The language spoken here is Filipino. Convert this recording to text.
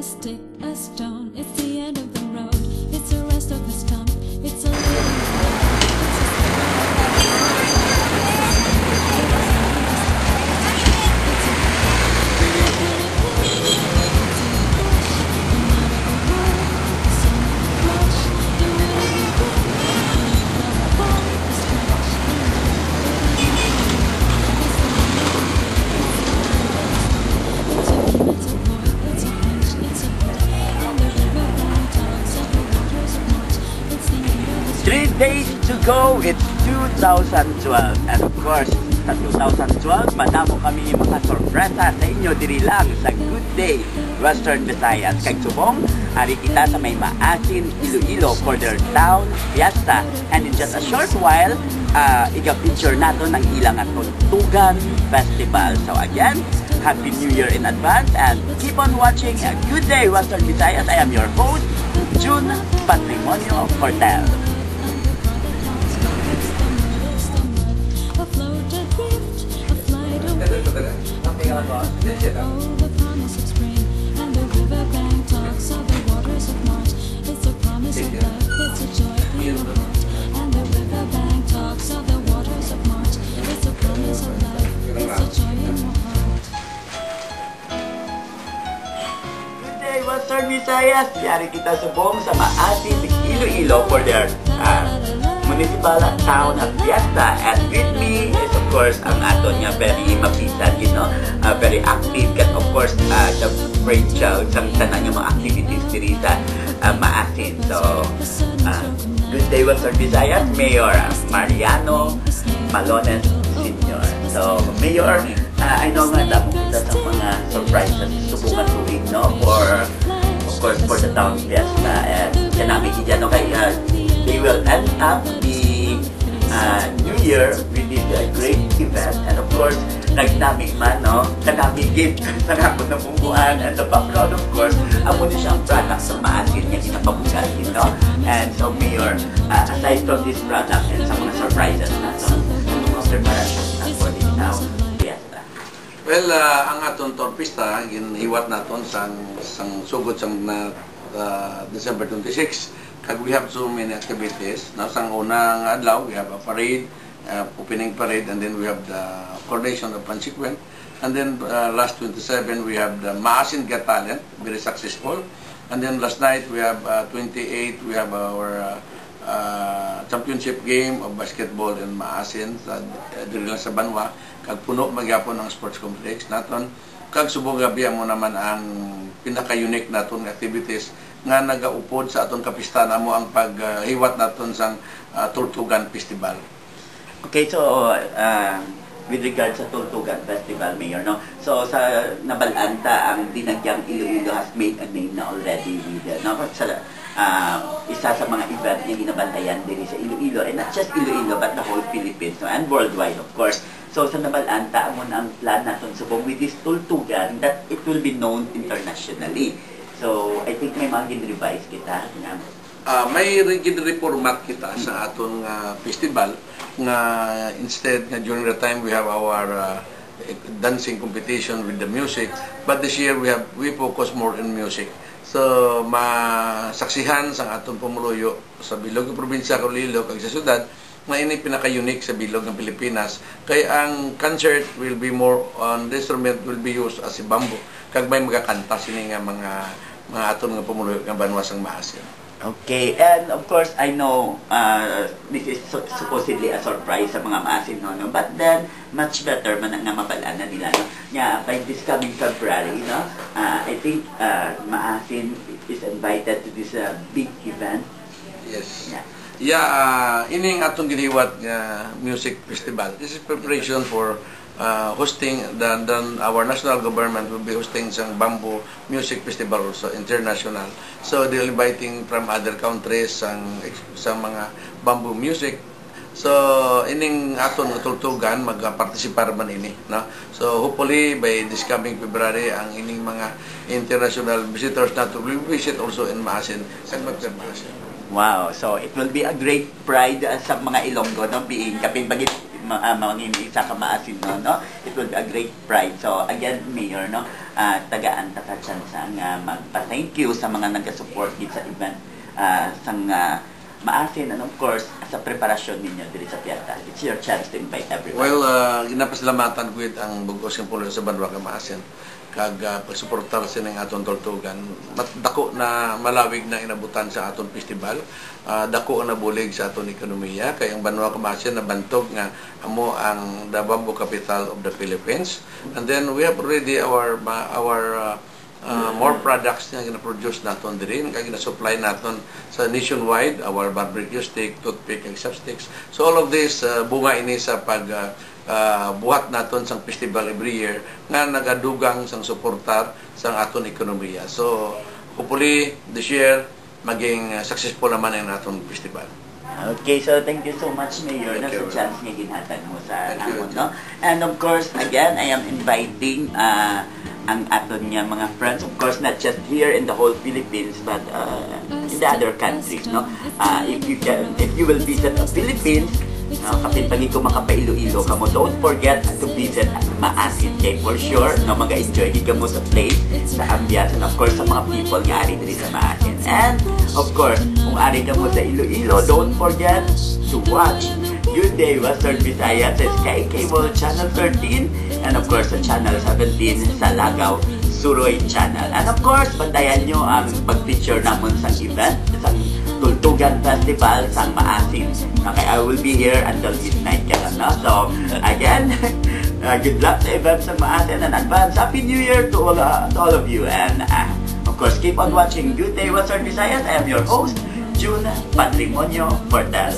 stick, a stone, it's the end of the road, it's the rest of the stump, it's a little Days to go, it's 2012 and of course sa 2012 madamo kami mga sorpresa sa inyo diri lang sa Good Day Western Visayas kay subong ari kita sa may Maasin, Iloilo for their town fiesta, and in just a short while iga-feature nato ng ilang Tugan Festival. So again, Happy New Year in advance and keep on watching a Good Day Western Visayas. I am your host, June Patrimonio Cortel. Oh, the promise of spring and the riverbank talks of the waters of March. It's a promise of love, it's a joy in the heart. And the riverbank talks of the waters of March. It's a promise of love, it's a joy in your heart. Good Day Western Visayas. Yari kita subong sa Maasin, Iloilo for their municipal town fiesta, and with me is of course ang aton nga very mapisan, you know, very active kat of course the brainchild sang tanan nga mga activities diri sa Maasin. So Good Day Western Visayas, Mayor Mariano Malones Sr. So Mayor, I know nga damo kita sa mga surprises subungan tuig, no, for of course for the town fiesta, and kanami diyan no kay they will end up the New Year with a great event, and of course nagdami man, no, kanami gift sa hapon na bungkuan, and the background of course amo ni siyang product sa Maasin nga ginapabugahin, no. And so Mayor, aside from this product and sa mga surprises nato, ang mga preparations na for this town fiesta. Well, ang aton torpista ginihiwat naton sang sugod sang December 26. Kag we have so many activities. Now, sang unang adlaw, we have a parade, opening parade, and then we have the coronation of Pansikwent. And then last 27, we have the Maasin Got Talent, very successful. And then last night, we have 28, we have our championship game of basketball in Maasin, diri lang sa Banwa. Kag puno magyapon ang sports complex naton. Kag subong gabi mo naman ang pinaka-unique naton activities nga nagaupod sa aton kapista namo ang paghiwat naton sang Tortugan Festival. Okay, so with regard sa Tortugan Festival, Mayor, no? So sa nabalanta ang dinagyang Iloilo has made a name na already with no, sa isa sa mga event na ginabantayan din sa Iloilo, and not just Iloilo but the whole Philippines, no? And worldwide of course. So sa nabalanta mo na ang plan naton subong with this Tortugan that it will be known internationally. So I think may mga gin-revise kita nga may gin-reformat kita sa aton festival nga instead nga during the time we have our dancing competition with the music, but this year we focus more in music. So masaksihan sa aton pumuluyo sa bilog ng probinsya Iloilo kag sa syudad nga ini pinaka-unique sa bilog ng Pilipinas, kay ang concert will be more on the instrument will be used as a bamboo, kag may magakanta sini nga mga aton nga pumuluyo nga Banwa sang Maasin. Okay, and of course I know this is supposedly a surprise sa mga Maasin, no? But then much better man nga mabalaan na nila, no? By this coming February, no, I think Maasin is invited to this big event. Yes. Yeah, ining atong ginihiwat nga music festival. This is preparation for hosting our national government will be hosting sang Bamboo Music Festival also international. So they're inviting from other countries sang mga bamboo music. So ining aton Tortugan magpartisipar man ini, no. So hopefully by this coming February ang ining mga international visitors nato will visit also in Maasin, sa Maasin. Wow, so it will be a great pride sa mga Ilonggo, no, being kapin bagit maging isa ka maasin, no? It will be a great pride. So, again, Mayor, no? Tagaan ta ka chance nga magpa-thank you sa mga nag-support dito sa event sang maasin, and of course, sa preparasyon ninyo dito sa Piesta. It's your chance to invite everyone. Well, ginapasalamatan ko ang bugos ng pulo sa Banwa ka maasin. Kag pagsuportar sa ng aton tultugan. Dako na malawig na inabutan sa aton festival. Dako na bulig sa aton ekonomiya. Kay ang Banwa ka maasin nabantog nga amo ang the bamboo capital of the Philippines. And then we have already our more products na gina-produce naton diri, kaya gina-supply naton sa nationwide, our barbecue stick, toothpick, and chopsticks. So all of this, bunga ini sa buhat naton sang festival every year nga nagadugang sang suportar sang aton ekonomiya. So hopefully this year maging successful naman ang aton festival. Okay, so thank you so much, Mayor, na sa chance nga ginhatag mo sa amon, no? And of course, again, I am inviting ang aton nga mga friends, of course, not just here in the whole Philippines, but in the other countries, no? If you will visit the Philippines, kapit pagi ko makapailoilo ka mo, don't forget to visit Maasin. Kay for sure, no, mag-enjoy ka mo sa place, sa ambiance, and of course, sa mga people nga ari diri sa Maasin. And, of course, kung ari ka mo sa Iloilo, don't forget to watch Good Day Western Visayas sa Sky Cable Channel 13, and of course, sa Channel 17 sa Lagaw Suroy Channel. And of course, bantayan nyo ang pag-feature naman sa event, sa Tultugan Festival sa Maasin. Okay, I will be here until midnight ka lang, no? So, again, good luck sa event sa Maasin, and advance Happy New Year to all of you. And of course, keep on watching Good Day Western Visayas. I am your host, June Patrimonio Portal.